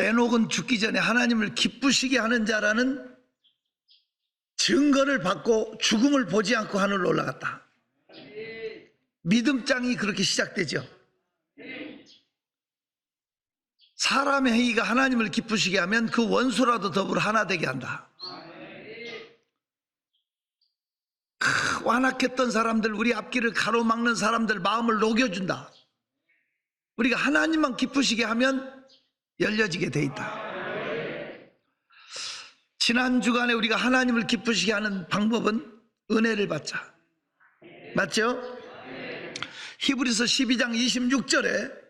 에녹은 죽기 전에 하나님을 기쁘시게 하는 자라는 증거를 받고 죽음을 보지 않고 하늘로 올라갔다. 믿음장이 그렇게 시작되죠. 사람의 행위가 하나님을 기쁘시게 하면 그 원수라도 더불어 하나 되게 한다. 완악했던 사람들, 우리 앞길을 가로막는 사람들 마음을 녹여준다. 우리가 하나님만 기쁘시게 하면 열려지게 돼 있다. 지난 주간에 우리가 하나님을 기쁘시게 하는 방법은 은혜를 받자. 맞죠? 히브리서 12장 26절에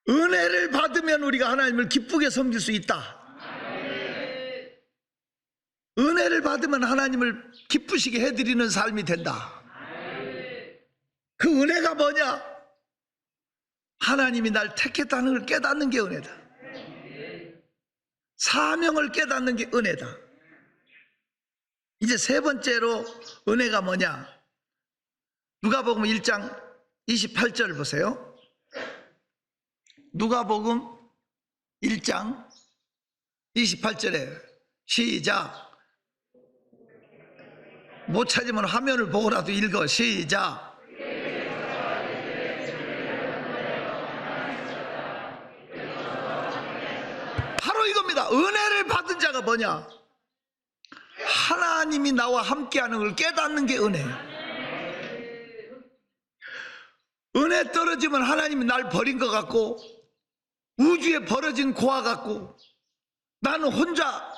은혜를 받으면 우리가 하나님을 기쁘게 섬길 수 있다. 은혜를 받으면 하나님을 기쁘시게 해드리는 삶이 된다. 그 은혜가 뭐냐? 하나님이 날 택했다는 걸 깨닫는 게 은혜다. 사명을 깨닫는 게 은혜다. 이제 세 번째로 은혜가 뭐냐? 누가복음 1장 28절 보세요. 누가복음 1장 28절에 시작. 못 찾으면 화면을 보고라도 읽어. 시작. 바로 이겁니다. 은혜를 받은 자가 뭐냐? 하나님이 나와 함께하는 걸 깨닫는 게 은혜예요. 은혜 떨어지면 하나님이 날 버린 것 같고, 우주에 벌어진 고아 같고, 나는 혼자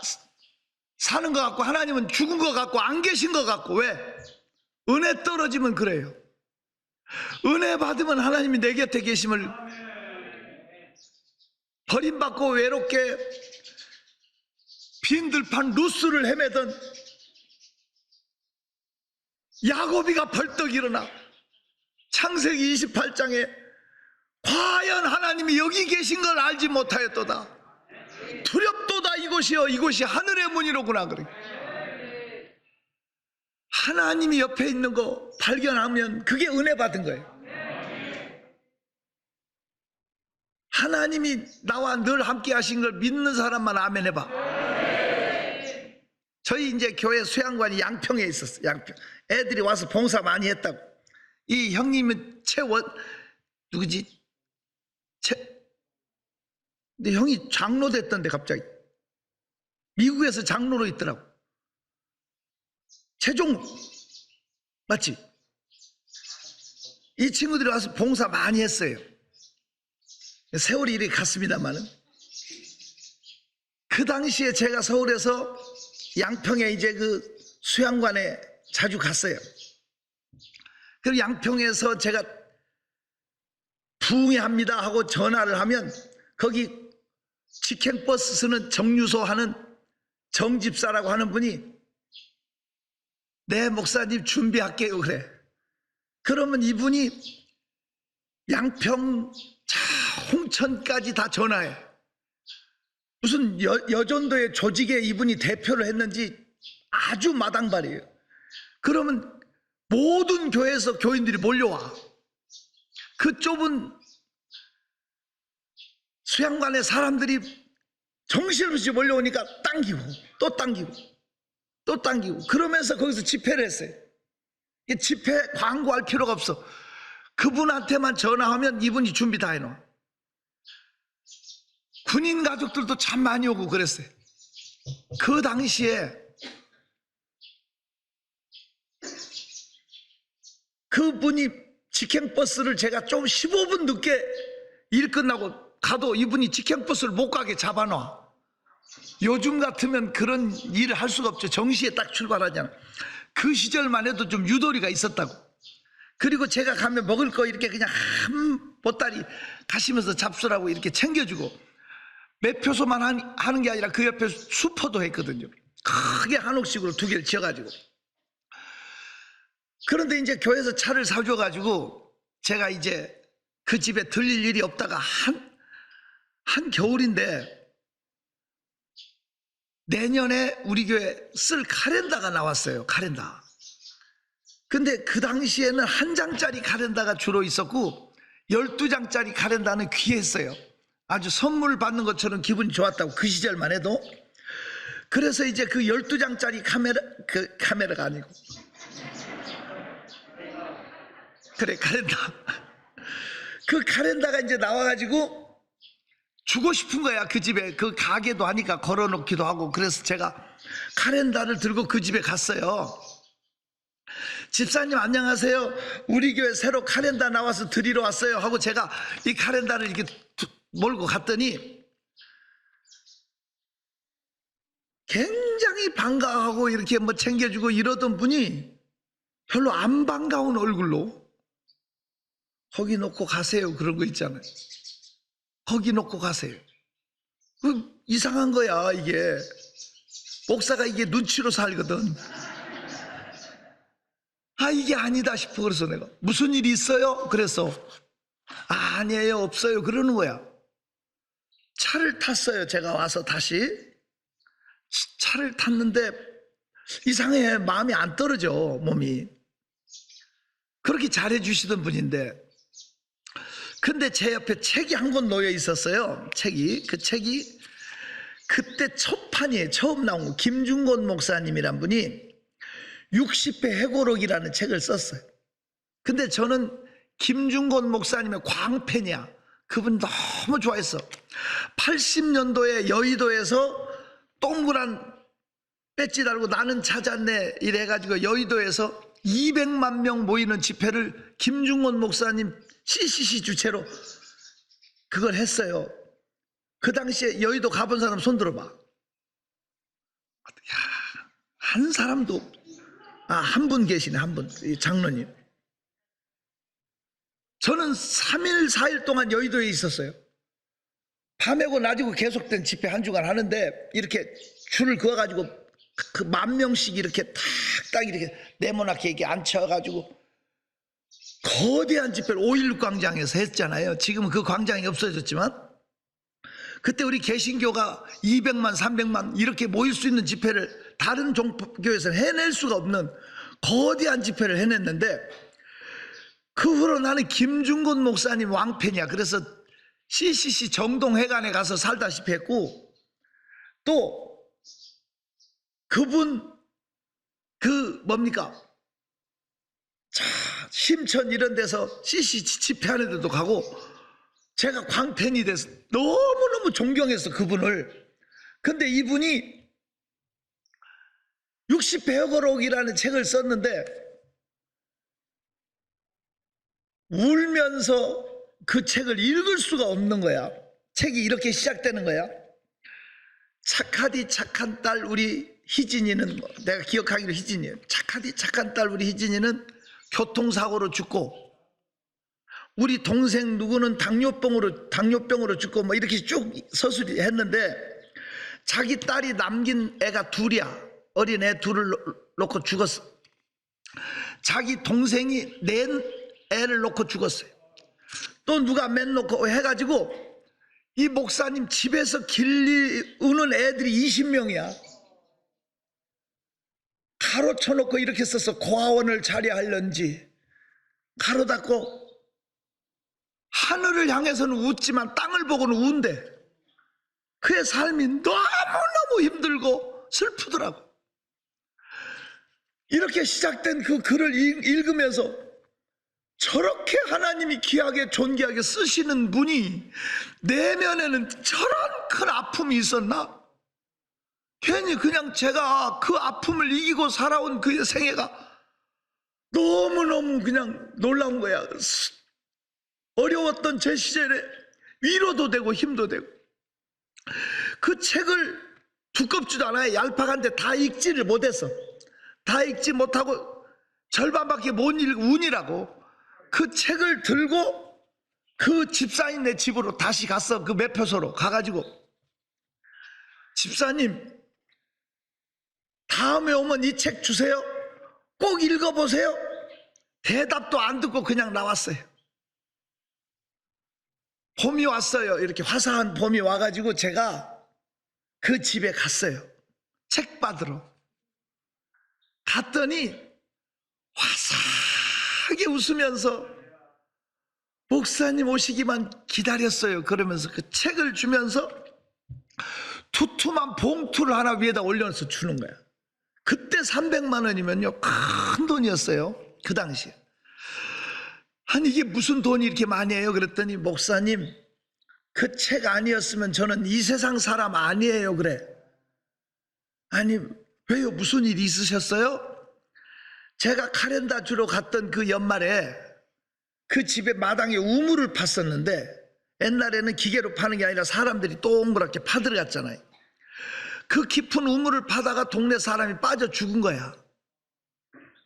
사는 것 같고, 하나님은 죽은 것 같고, 안 계신 것 같고. 왜? 은혜 떨어지면 그래요. 은혜 받으면 하나님이 내 곁에 계심을, 버림받고 외롭게 빈 들판 루스를 헤매던 야곱이가 벌떡 일어나 창세기 28장에 과연 하나님이 여기 계신 걸 알지 못하였도다. 두렵도다 이곳이여, 이곳이 하늘의 문이로구나. 그래. 하나님이 옆에 있는 거 발견하면 그게 은혜 받은 거예요. 하나님이 나와 늘 함께 하신 걸 믿는 사람만 아멘 해봐. 저희 이제 교회 수양관이 양평에 있었어요. 양평. 애들이 와서 봉사 많이 했다고. 이 형님은 누구지? 근데 형이 장로 됐던데 갑자기. 미국에서 장로로 있더라고. 최종 맞지? 이 친구들이 와서 봉사 많이 했어요. 세월이 이렇게 갔습니다만은, 그 당시에 제가 서울에서 양평에 이제 그 수양관에 자주 갔어요. 그리고 양평에서 제가 부흥회합니다 하고 전화를 하면 거기 직행버스 쓰는 정유소 하는 정집사라고 하는 분이 네 목사님 준비할게요 그래. 그러면 이분이 양평 홍천까지 다 전화해. 무슨 여전도의 조직에 이분이 대표를 했는지 아주 마당발이에요. 그러면 모든 교회에서 교인들이 몰려와. 그 좁은 수양관에 사람들이 정신없이 몰려오니까 당기고 또 당기고 또 당기고, 그러면서 거기서 집회를 했어요. 이 집회 광고할 필요가 없어. 그분한테만 전화하면 이분이 준비 다 해놓아. 군인 가족들도 참 많이 오고 그랬어요. 그 당시에 그분이 직행버스를 제가 좀 15분 늦게 일 끝나고 가도 이분이 직행버스를 못 가게 잡아놔. 요즘 같으면 그런 일을 할 수가 없죠. 정시에 딱 출발하잖아. 그 시절만 해도 좀 유도리가 있었다고. 그리고 제가 가면 먹을 거 이렇게 그냥 한 보따리 가시면서 잡수라고 이렇게 챙겨주고, 매표소만 하는 게 아니라 그 옆에 수포도 했거든요. 크게 한옥식으로 2개를 지어가지고. 그런데 이제 교회에서 차를 사줘가지고 제가 이제 그 집에 들릴 일이 없다가 한 겨울인데 내년에 우리 교회 쓸 카렌다가 나왔어요. 카렌다. 근데 그 당시에는 1장짜리 카렌다가 주로 있었고 12장짜리 카렌다는 귀했어요. 아주 선물 받는 것처럼 기분이 좋았다고, 그 시절만 해도. 그래서 이제 그 12장짜리 카메라가 아니고, 그래, 카렌다. 그 카렌다가 이제 나와가지고 주고 싶은 거야. 그 집에, 그 가게도 하니까 걸어놓기도 하고. 그래서 제가 카렌다를 들고 그 집에 갔어요. 집사님 안녕하세요, 우리 교회 새로 카렌다 나와서 드리러 왔어요 하고 제가 이 카렌다를 이렇게 몰고 갔더니 굉장히 반가워하고 이렇게 뭐 챙겨주고 이러던 분이 별로 안 반가운 얼굴로, 거기 놓고 가세요, 그런 거 있잖아요. 거기 놓고 가세요. 이상한 거야. 이게 목사가 이게 눈치로 살거든. 아, 이게 아니다 싶어. 그래서 내가 무슨 일이 있어요? 그래서 아니에요, 없어요, 그러는 거야. 차를 탔어요. 제가 와서 다시 차를 탔는데 이상해, 마음이 안 떨어져, 몸이. 그렇게 잘해 주시던 분인데, 근데 제 옆에 책이 한 권 놓여 있었어요. 그 책이 그때 첫 판이에요. 처음 나온 거. 김중곤 목사님이란 분이 60회 해고록이라는 책을 썼어요. 근데 저는 김중곤 목사님의 광팬이야. 그분 너무 좋아했어. 80년도에 여의도에서 동그란 배지 달고 나는 찾았네 이래가지고 여의도에서 200만 명 모이는 집회를 김중곤 목사님 CCC 주최로 그걸 했어요. 그 당시에 여의도 가본 사람 손 들어봐. 야, 한 사람도, 한 분 계시네, 한 분, 장로님. 저는 3일 4일 동안 여의도에 있었어요. 밤에고 낮이고 계속된 집회 한 주간 하는데, 이렇게 줄을 그어가지고 그 10,000명씩 이렇게 탁탁 이렇게 네모나게 이렇게 앉혀가지고 거대한 집회를 5.16 광장에서 했잖아요. 지금은 그 광장이 없어졌지만 그때 우리 개신교가 200만 300만 이렇게 모일 수 있는 집회를 다른 종교에서는 해낼 수가 없는 거대한 집회를 해냈는데, 그 후로 나는 김중곤 목사님 왕팬이야. 그래서 CCC 정동회관에 가서 살다시피 했고, 또 그분 심천 이런 데서 CCC 집회하는 데도 가고, 제가 광팬이 돼서 너무너무 존경했어, 그분을. 근데 이분이 60회 해고록이라는 책을 썼는데 울면서 그 책을 읽을 수가 없는 거야. 책이 이렇게 시작되는 거야. 착하디 착한 딸 우리 희진이는, 내가 기억하기로 희진이에요. 착하디 착한 딸 우리 희진이는 교통사고로 죽고, 우리 동생 누구는 당뇨병으로 죽고, 뭐 이렇게 쭉 서술이 했는데, 자기 딸이 남긴 애가 둘이야. 어린 애 둘을 놓고 죽었어. 자기 동생이 낸 애를 놓고 죽었어요. 또 누가 맨 놓고 해가지고 이 목사님 집에서 길리우는 애들이 20명이야. 가로쳐 놓고 이렇게 써서 고아원을 차려하련지, 가로 닫고 하늘을 향해서는 웃지만 땅을 보고는 운대. 그의 삶이 너무너무 힘들고 슬프더라고. 이렇게 시작된 그 글을 읽으면서 저렇게 하나님이 귀하게 존귀하게 쓰시는 분이 내면에는 저런 큰 아픔이 있었나? 괜히 그냥 제가 그 아픔을 이기고 살아온 그의 생애가 너무너무 그냥 놀라운 거야. 어려웠던 제 시절에 위로도 되고 힘도 되고. 그 책을 두껍지도 않아요. 얄팍한데 다 읽지를 못했어. 다 읽지 못하고 절반밖에 못 읽고 운이라고. 그 책을 들고 그 집사님네 집으로 다시 갔어. 그 매표소로 가가지고, 집사님 다음에 오면 이 책 주세요, 꼭 읽어보세요. 대답도 안 듣고 그냥 나왔어요. 봄이 왔어요. 이렇게 화사한 봄이 와가지고 제가 그 집에 갔어요. 책 받으러 갔더니 화사하게 웃으면서 목사님 오시기만 기다렸어요. 그러면서 그 책을 주면서 두툼한 봉투를 하나 위에다 올려서 주는 거야. 그때 300만 원이면요 큰 돈이었어요. 그 당시에. 아니 이게 무슨 돈이 이렇게 많이 해요? 그랬더니 목사님 그 책 아니었으면 저는 이 세상 사람 아니에요. 그래. 아니 왜요? 무슨 일 있으셨어요? 제가 카렌다 주러 갔던 그 연말에 그 집에 마당에 우물을 팠었는데 옛날에는 기계로 파는 게 아니라 사람들이 동그랗게 파들어갔잖아요. 그 깊은 우물을 파다가 동네 사람이 빠져 죽은 거야.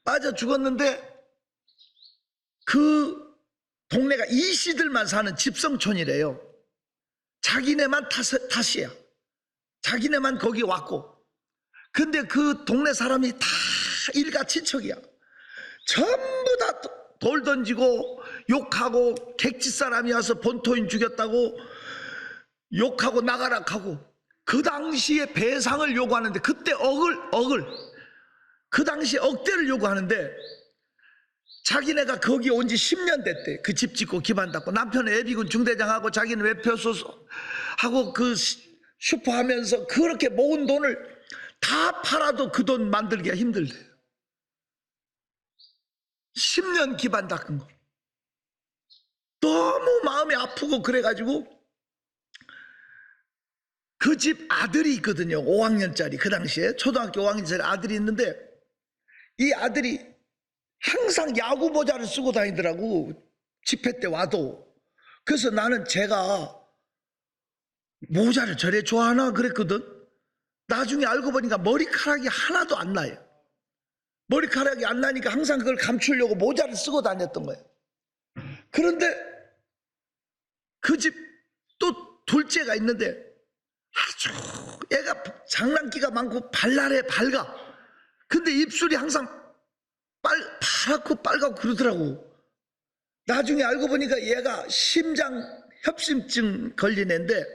빠져 죽었는데 그 동네가 이씨들만 사는 집성촌이래요. 자기네만 탓이야. 자기네만 거기 왔고. 근데 그 동네 사람이 다 일가 친척이야. 전부 다 돌 던지고 욕하고 객지 사람이 와서 본토인 죽였다고 욕하고 나가라 하고 그 당시에 배상을 요구하는데 그때 억을 그 당시에 억대를 요구하는데 자기네가 거기 온 지 10년 됐대. 그 집 짓고 기반 닫고 남편은 예비군 중대장하고 자기는 외표소하고 그 슈퍼 하면서 그렇게 모은 돈을 다 팔아도 그 돈 만들기가 힘들대. 10년 기반 닦은 거. 너무 마음이 아프고 그래가지고 그 집 아들이 있거든요. 5학년짜리 그 당시에 초등학교 5학년짜리 아들이 있는데 이 아들이 항상 야구 모자를 쓰고 다니더라고. 집회 때 와도. 그래서 나는 제가 모자를 저래 좋아하나 그랬거든. 나중에 알고 보니까 머리카락이 하나도 안 나요. 머리카락이 안 나니까 항상 그걸 감추려고 모자를 쓰고 다녔던 거예요. 그런데 그 집 또 둘째가 있는데 아주 애가 장난기가 많고 발랄해 밝아. 근데 입술이 항상 파랗고 빨갛고 그러더라고. 나중에 알고 보니까 얘가 심장 협심증 걸린 애인데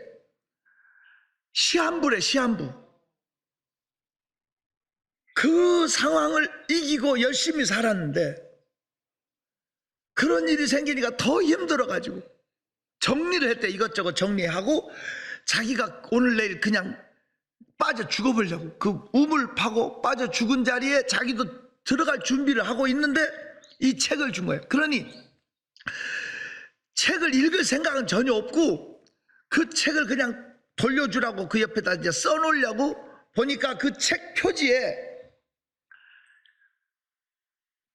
시한부래. 시한부. 그 상황을 이기고 열심히 살았는데 그런 일이 생기니까 더 힘들어가지고 정리를 했대. 이것저것 정리하고 자기가 오늘 내일 그냥 빠져 죽어보려고 그 우물 파고 빠져 죽은 자리에 자기도 들어갈 준비를 하고 있는데 이 책을 준 거예요. 그러니 책을 읽을 생각은 전혀 없고 그 책을 그냥 돌려주라고 그 옆에다 이제 써놓으려고 보니까 그 책 표지에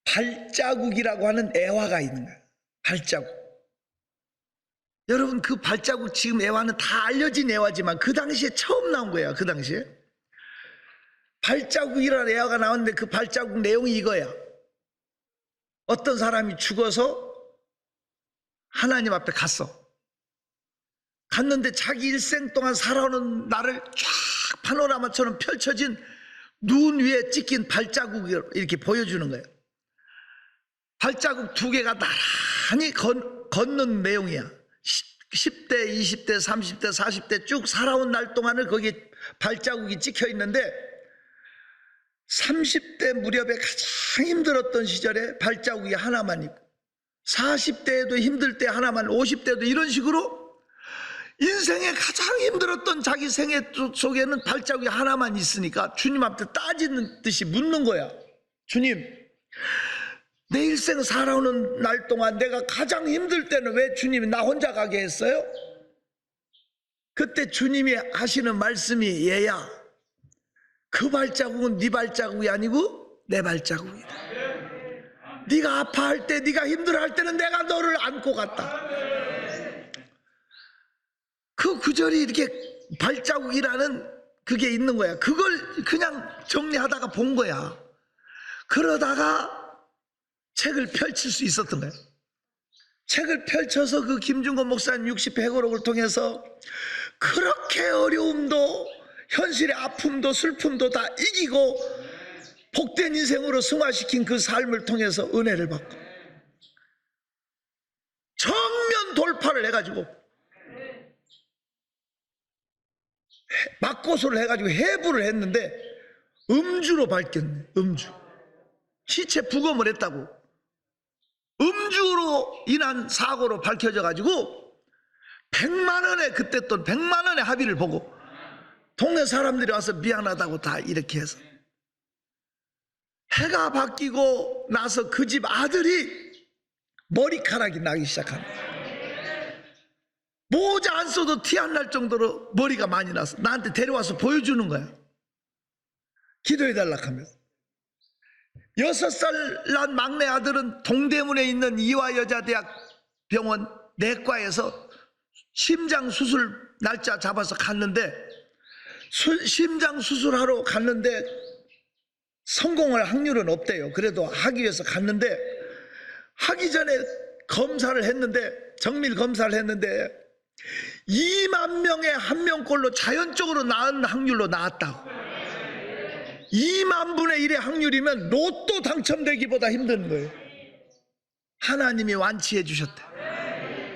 발자국이라고 하는 애화가 있는 거예요. 발자국. 여러분 그 발자국 지금 애화는 다 알려진 애화지만 그 당시에 처음 나온 거예요. 그 당시에 발자국이라는 애화가 나왔는데 그 발자국 내용이 이거야. 어떤 사람이 죽어서 하나님 앞에 갔는데 자기 일생 동안 살아오는 나를 쫙 파노라마처럼 펼쳐진 눈 위에 찍힌 발자국을 이렇게 보여주는 거예요. 발자국 두 개가 나란히 걷는 내용이야. 10대, 20대, 30대, 40대 쭉 살아온 날 동안을 거기 발자국이 찍혀 있는데 30대 무렵에 가장 힘들었던 시절에 발자국이 하나만 있고 40대에도 힘들 때 하나만, 50대도 이런 식으로 인생에 가장 힘들었던 자기 생애 속에는 발자국이 하나만 있으니까 주님 앞에 따지는 듯이 묻는 거야. 주님, 내 일생 살아오는 날 동안 내가 가장 힘들 때는 왜 주님이 나 혼자 가게 했어요? 그때 주님이 하시는 말씀이 얘야, 그 발자국은 네 발자국이 아니고 내 발자국이다. 네가 아파할 때, 네가 힘들어할 때는 내가 너를 안고 갔다. 그 구절이 이렇게 발자국이라는 그게 있는 거야. 그걸 그냥 정리하다가 본 거야. 그러다가 책을 펼칠 수 있었던 거예요. 책을 펼쳐서 그 김중건 목사님 60회고록을 통해서 그렇게 어려움도 현실의 아픔도 슬픔도 다 이기고 복된 인생으로 승화시킨 그 삶을 통해서 은혜를 받고 정면 돌파를 해가지고 막고소를 해가지고 해부를 했는데 음주로 밝혔네. 음주. 시체 부검을 했다고. 음주로 합의로 인한 사고로 밝혀져 가지고 100만 원에, 그때 돈 100만 원의 합의를 보고 동네 사람들이 와서 미안하다고 다 이렇게 해서 해가 바뀌고 나서 그 집 아들이 머리카락이 나기 시작합니다. 모자 안 써도 티 안 날 정도로 머리가 많이 나서 나한테 데려와서 보여주는 거야. 기도해달라 하면서. 6살 난 막내 아들은 동대문에 있는 이화여자대학 병원 내과에서 심장 수술 날짜 잡아서 갔는데, 심장 수술하러 갔는데 성공할 확률은 없대요. 그래도 하기 위해서 갔는데, 하기 전에 검사를 했는데, 정밀 검사를 했는데 2만 명에 1명꼴로 자연적으로 낳은 확률로 나왔다고. 2만 분의 1의 확률이면 로또 당첨되기보다 힘든 거예요. 하나님이 완치해 주셨대.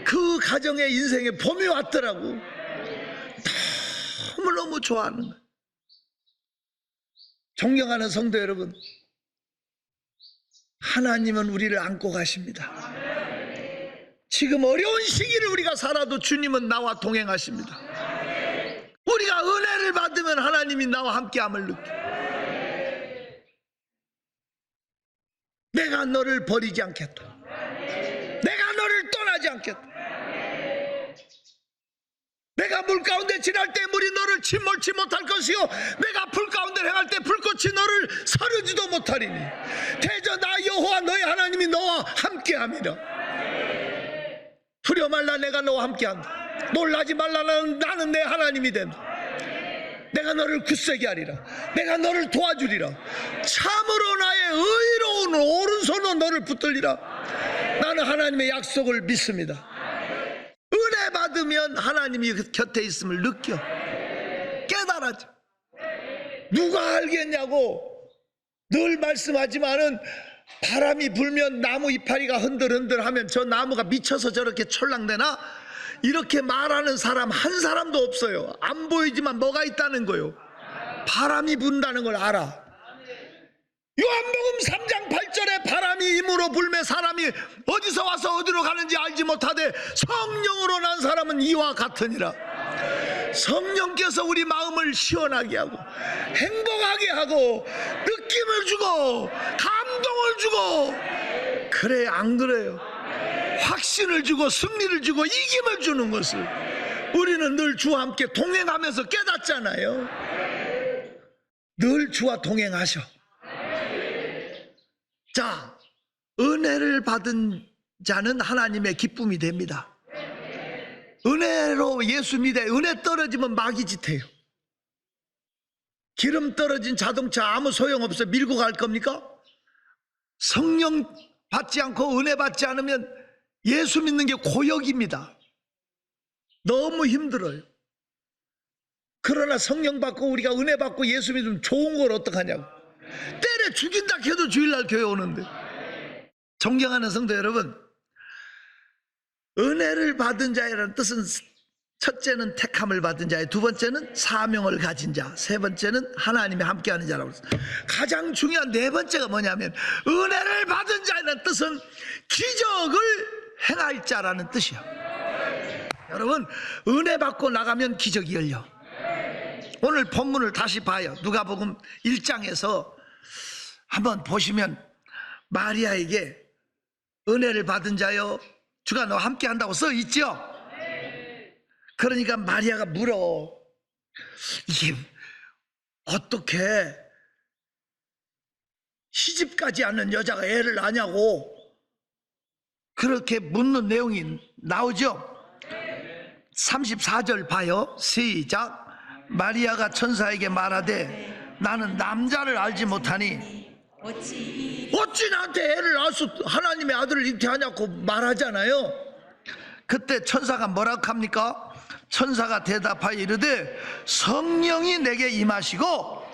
그 가정의 인생에 봄이 왔더라고. 너무너무 좋아하는 거예요. 존경하는 성도 여러분, 하나님은 우리를 안고 가십니다. 지금 어려운 시기를 우리가 살아도 주님은 나와 동행하십니다. 우리가 은혜를 받으면 하나님이 나와 함께함을 느껴. 내가 너를 버리지 않겠다. 내가 너를 떠나지 않겠다. 내가 물 가운데 지날 때 물이 너를 침몰치 못할 것이요, 내가 불 가운데 행할 때 불꽃이 너를 사르지도 못하리니 대저 나 여호와 너희 하나님이 너와 함께함이라. 두려워 말라, 내가 너와 함께한다. 놀라지 말라, 나는 내 하나님이 된다. 내가 너를 굳세게 하리라. 내가 너를 도와주리라. 참으로 나의 의로운 오른손으로 너를 붙들리라. 나는 하나님의 약속을 믿습니다. 은혜 받으면 하나님이 곁에 있음을 느껴. 깨달아져. 누가 알겠냐고 늘 말씀하지만은, 바람이 불면 나무 이파리가 흔들흔들 하면 저 나무가 미쳐서 저렇게 철랑되나? 이렇게 말하는 사람 한 사람도 없어요. 안 보이지만 뭐가 있다는 거요. 바람이 분다는 걸 알아. 요한복음 3장 8절에 바람이 임으로 불매 사람이 어디서 와서 어디로 가는지 알지 못하되 성령으로 난 사람은 이와 같으니라. 성령께서 우리 마음을 시원하게 하고 행복하게 하고 느낌을 주고 감동을 주고, 그래 안 그래요? 확신을 주고 승리를 주고 이김을 주는 것을 우리는 늘 주와 함께 동행하면서 깨닫잖아요. 늘 주와 동행하셔. 자, 은혜를 받은 자는 하나님의 기쁨이 됩니다. 은혜로 예수 믿어. 은혜 떨어지면 마귀짓해요. 기름 떨어진 자동차 아무 소용없어. 밀고 갈 겁니까? 성령 받지 않고 은혜 받지 않으면 예수 믿는 게 고역입니다. 너무 힘들어요. 그러나 성령 받고 우리가 은혜 받고 예수 믿으면 좋은 걸 어떡하냐고. 때려 죽인다 해도 주일날 교회 오는데. 존경하는 성도 여러분, 은혜를 받은 자라는 뜻은 첫째는 택함을 받은 자예요. 두 번째는 사명을 가진 자, 세 번째는 하나님이 함께하는 자라고 했어요. 가장 중요한 네 번째가 뭐냐면, 은혜를 받은 자라는 뜻은 기적을 행할 자라는 뜻이에요. 여러분, 은혜 받고 나가면 기적이 열려. 오늘 본문을 다시 봐요. 누가복음 1장에서 한번 보시면, 마리아에게 은혜를 받은 자여 주가 너와 함께 한다고 써 있죠. 그러니까 마리아가 물어. 이게 어떻게 시집가지 않는 여자가 애를 낳냐고 그렇게 묻는 내용이 나오죠. 34절 봐요. 시작. 마리아가 천사에게 말하되 나는 남자를 알지 못하니 어찌 나한테 애를 낳았어, 하나님의 아들을 잉태하냐고 말하잖아요. 그때 천사가 뭐라고 합니까? 천사가 대답하여 이르되 성령이 내게 임하시고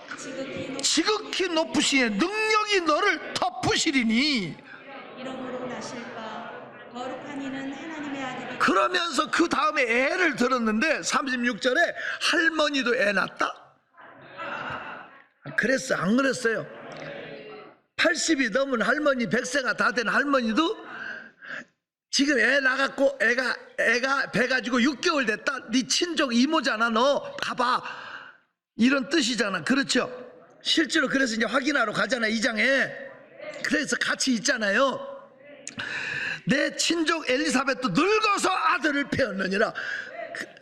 지극히 높으신 능력이 너를 덮으시리니. 이러므로 나실 바 거룩한 이는 하나님의 아들이. 그러면서 그 다음에 애를 들었는데 36절에 할머니도 애 낳았다? 그랬어 안 그랬어요? 80이 넘은 할머니, 100세가 다 된 할머니도 지금 애 낳았고 애가 배 가지고 6개월 됐다. 네 친족 이모잖아. 너 가봐. 이런 뜻이잖아. 그렇죠? 실제로 그래서 이제 확인하러 가잖아. 이장에. 그래서 같이 있잖아요. 내 친족 엘리사벳도 늙어서 아들을 배웠느니라.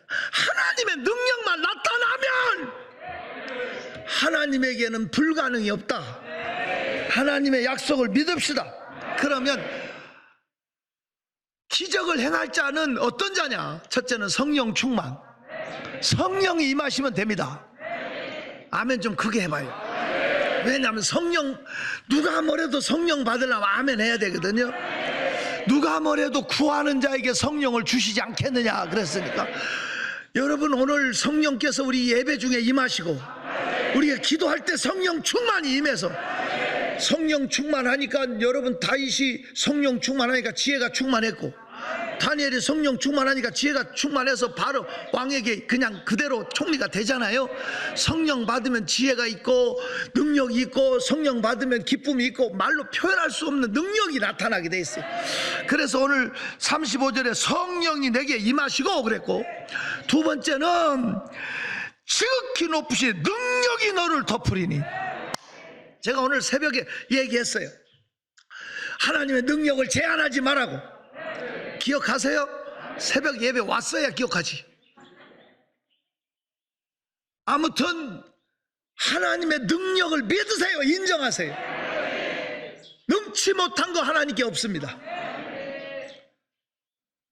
하나님의 능력만 나타나면 하나님에게는 불가능이 없다. 하나님의 약속을 믿읍시다. 그러면 기적을 행할 자는 어떤 자냐? 첫째는 성령 충만. 성령이 임하시면 됩니다. 아멘 좀 크게 해봐요. 왜냐하면 성령, 누가 뭐래도 성령 받으려면 아멘 해야 되거든요. 누가 뭐래도 구하는 자에게 성령을 주시지 않겠느냐 그랬으니까, 여러분 오늘 성령께서 우리 예배 중에 임하시고 우리가 기도할 때 성령 충만이 임해서, 성령 충만하니까 여러분 다윗이 성령 충만하니까 지혜가 충만했고, 다니엘이 성령 충만하니까 지혜가 충만해서 바로 왕에게 그냥 그대로 총리가 되잖아요. 성령 받으면 지혜가 있고 능력이 있고, 성령 받으면 기쁨이 있고, 말로 표현할 수 없는 능력이 나타나게 돼 있어요. 그래서 오늘 35절에 성령이 내게 임하시고 그랬고, 두 번째는 지극히 높으신 능력이 너를 덮으리니. 제가 오늘 새벽에 얘기했어요. 하나님의 능력을 제한하지 말라고. 기억하세요? 새벽 예배 왔어야 기억하지. 아무튼 하나님의 능력을 믿으세요. 인정하세요. 능치 못한 거 하나님께 없습니다.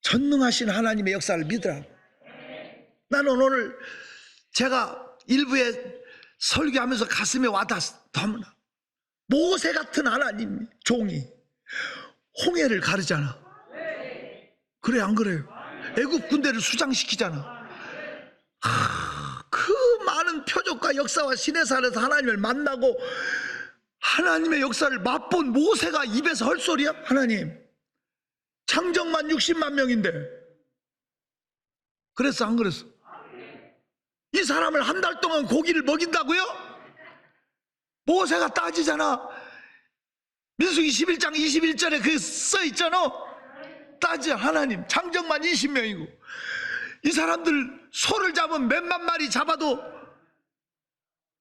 전능하신 하나님의 역사를 믿으라고. 나는 오늘 제가 일부에 설교하면서 가슴에 와닿았더구나. 모세 같은 하나님 종이 홍해를 가르잖아. 그래 안 그래요? 애굽 군대를 수장시키잖아. 그 많은 표적과 역사와 시내산에서 하나님을 만나고 하나님의 역사를 맛본 모세가 입에서 헐소리야? 하나님 창정만 60만 명인데 그랬어 안 그랬어? 이 사람을 한 달 동안 고기를 먹인다고요? 모세가 따지잖아. 민수기 11장 21절에 그 써있잖아. 따지. 하나님 창정만 20명이고 이 사람들 소를 잡으면 몇만 마리 잡아도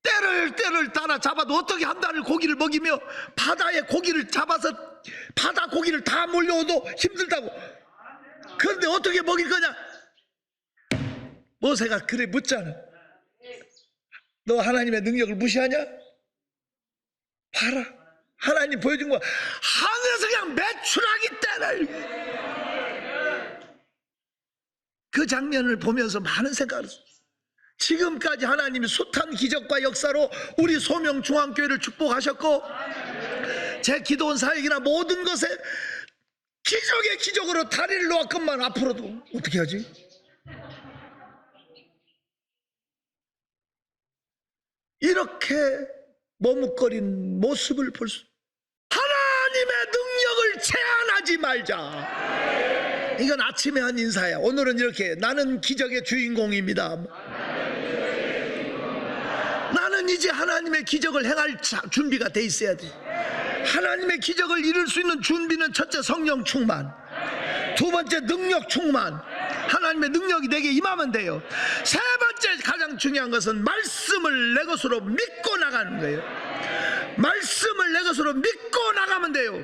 때를 따라 잡아도 어떻게 한 달을 고기를 먹이며 바다에 고기를 잡아서 바다 고기를 다 몰려오도 힘들다고. 그런데 어떻게 먹일 거냐? 모세가 그래 묻잖아. 너 하나님의 능력을 무시하냐? 봐라. 하나님 보여준 거 하늘에서 그냥 메추라기 때를. 그 장면을 보면서 많은 생각을 했어요. 지금까지 하나님이 숱한 기적과 역사로 우리 소명중앙교회를 축복하셨고, 제 기도원 사역이나 모든 것에 기적의 기적으로 다리를 놓았건만 앞으로도 어떻게 하지? 이렇게 머뭇거린 모습을 볼 수, 하나님의 능력을 제한하지 말자. 이건 아침에 한 인사야. 오늘은 이렇게, 나는 기적의 주인공입니다. 나는 이제 하나님의 기적을 행할 준비가 돼 있어야 돼. 하나님의 기적을 이룰 수 있는 준비는 첫째 성령 충만, 두 번째 능력 충만. 하나님의 능력이 내게 임하면 돼요. 세 번째 가장 중요한 것은 말씀을 내 것으로 믿고 나가는 거예요. 말씀을 내 것으로 믿고 나가면 돼요.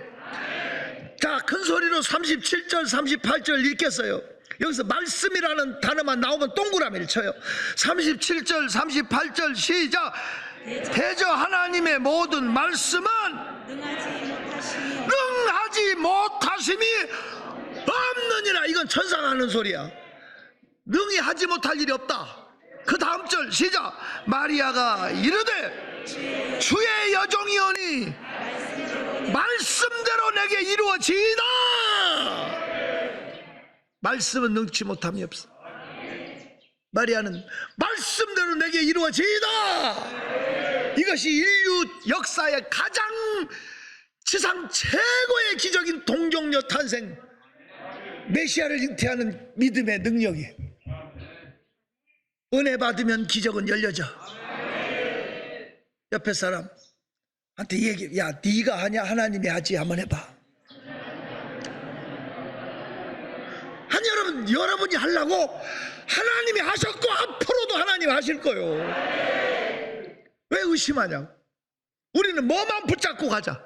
자, 큰 소리로 37절 38절 읽겠어요. 여기서 말씀이라는 단어만 나오면 동그라미를 쳐요. 37절 38절 시작. 대저 하나님의 모든 말씀은 능하지 못하심이 없느니라. 이건 천사가 하는 소리야. 능히 하지 못할 일이 없다. 그 다음 절 시작. 마리아가 이르되 주의 여종이오니 말씀대로 내게 이루어지이다. 말씀은 능치 못함이 없어. 마리아는 말씀대로 내게 이루어지이다. 이것이 인류 역사의 가장 지상 최고의 기적인 동정녀 탄생, 메시아를 잉태하는 믿음의 능력이. 은혜 받으면 기적은 열려져. 옆에 사람한테 얘기해. 야, 네가 하냐 하나님이 하지? 한번 해봐. 일은 여러분이 하려고 하나님이 하셨고 앞으로도 하나님 하실 거요. 왜 의심하냐고. 우리는 뭐만 붙잡고 가자.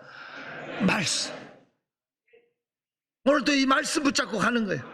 말씀. 오늘도 이 말씀 붙잡고 가는 거예요.